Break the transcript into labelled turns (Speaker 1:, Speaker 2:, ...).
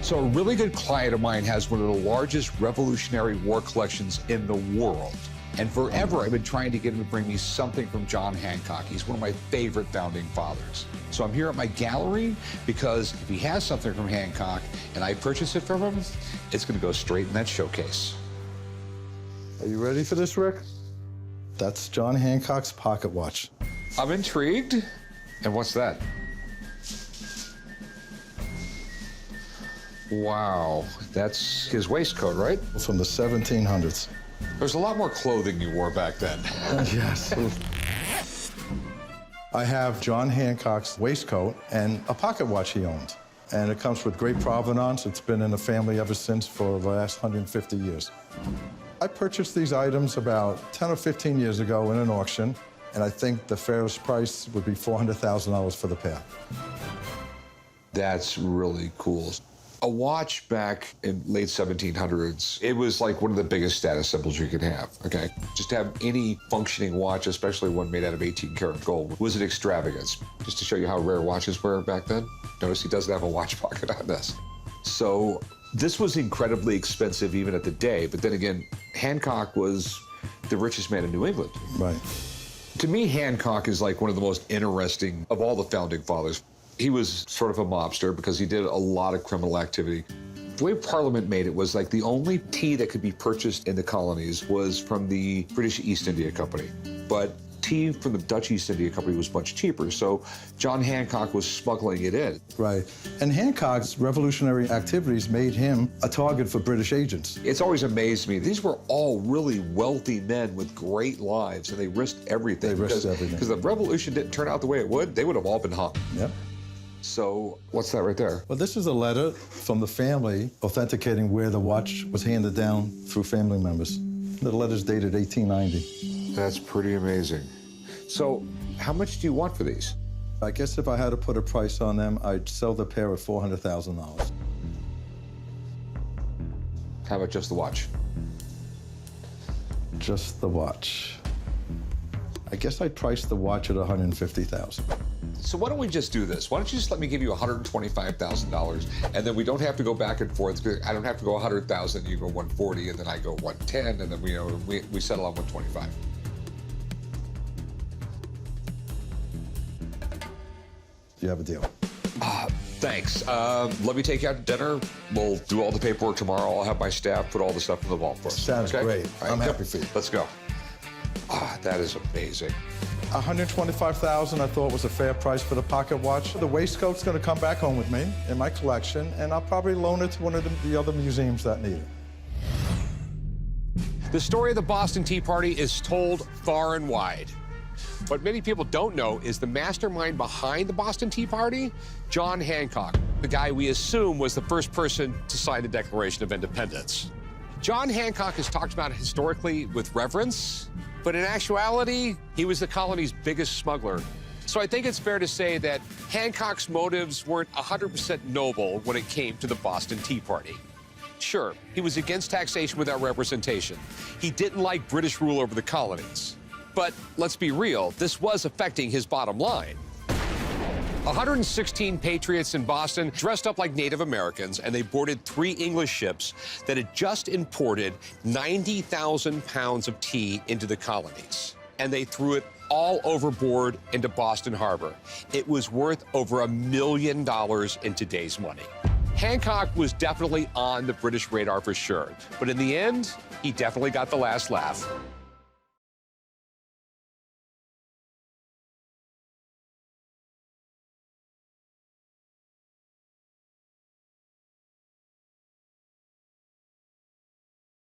Speaker 1: So a really good client of mine has one of the largest Revolutionary War collections in the world. And forever, I've been trying to get him to bring me something from John Hancock. He's one of my favorite founding fathers. So I'm here at my gallery because if he has something from Hancock and I purchase it from him, it's going to go straight in that showcase.
Speaker 2: Are you ready for this, Rick? That's John Hancock's pocket watch.
Speaker 1: I'm intrigued. And what's that? Wow, that's his waistcoat, right?
Speaker 2: From the 1700s.
Speaker 1: There's a lot more clothing you wore back then.
Speaker 2: Yes. I have John Hancock's waistcoat and a pocket watch he owned. And it comes with great provenance. It's been in the family ever since for the last 150 years. I purchased these items about 10 or 15 years ago in an auction, and I think the fairest price would be $400,000 for the pair.
Speaker 1: That's really cool. A watch back in late 1700s, it was like one of the biggest status symbols you could have, okay? Just to have any functioning watch, especially one made out of 18-karat gold, was an extravagance. Just to show you how rare watches were back then, notice he doesn't have a watch pocket on this. So this was incredibly expensive even at the day, but then again, Hancock was the richest man in New England.
Speaker 2: Right.
Speaker 1: To me, Hancock is like one of the most interesting of all the founding fathers. He was sort of a mobster because he did a lot of criminal activity. The way Parliament made it was like the only tea that could be purchased in the colonies was from the British East India Company. But tea from the Dutch East India Company was much cheaper, so John Hancock was smuggling it in.
Speaker 2: Right. And Hancock's revolutionary activities made him a target for British agents.
Speaker 1: It's always amazed me. These were all really wealthy men with great lives, and they risked everything.
Speaker 2: They risked everything.
Speaker 1: Because the revolution didn't turn out the way it would, they would have all been hung.
Speaker 2: Yep.
Speaker 1: So what's that right there?
Speaker 2: Well, this is a letter from the family authenticating where the watch was handed down through family members. The letter's dated 1890.
Speaker 1: That's pretty amazing. So how much do you want for these?
Speaker 2: I guess if I had to put a price on them, I'd sell the pair at $400,000.
Speaker 1: How about just the watch?
Speaker 2: Just the watch. I guess I'd price the watch at $150,000.
Speaker 1: So why don't we just do this? Why don't you just let me give you $125,000, and then we don't have to go back and forth. I don't have to go 100,000, you go 140, and then I go 110, and then we settle on 125.
Speaker 2: You have a deal.
Speaker 1: Thanks. Let me take you out to dinner. We'll do all the paperwork tomorrow. I'll have my staff put all the stuff in the vault for us.
Speaker 2: Sounds great.
Speaker 1: All right,
Speaker 2: I'm happy for you.
Speaker 1: Let's go. That is amazing.
Speaker 2: $125,000 I thought was a fair price for the pocket watch. The waistcoat's going to come back home with me in my collection, and I'll probably loan it to one of the other museums that need it.
Speaker 3: The story of the Boston Tea Party is told far and wide. What many people don't know is the mastermind behind the Boston Tea Party, John Hancock, the guy we assume was the first person to sign the Declaration of Independence. John Hancock is talked about historically with reverence, but in actuality, he was the colony's biggest smuggler. So I think it's fair to say that Hancock's motives weren't 100% noble when it came to the Boston Tea Party. Sure, he was against taxation without representation. He didn't like British rule over the colonies. But let's be real, this was affecting his bottom line. 116 patriots in Boston dressed up like Native Americans, and they boarded 3 English ships that had just imported 90,000 pounds of tea into the colonies. And they threw it all overboard into Boston Harbor. It was worth over $1 million in today's money. Hancock was definitely on the British radar for sure, but in the end, he definitely got the last laugh.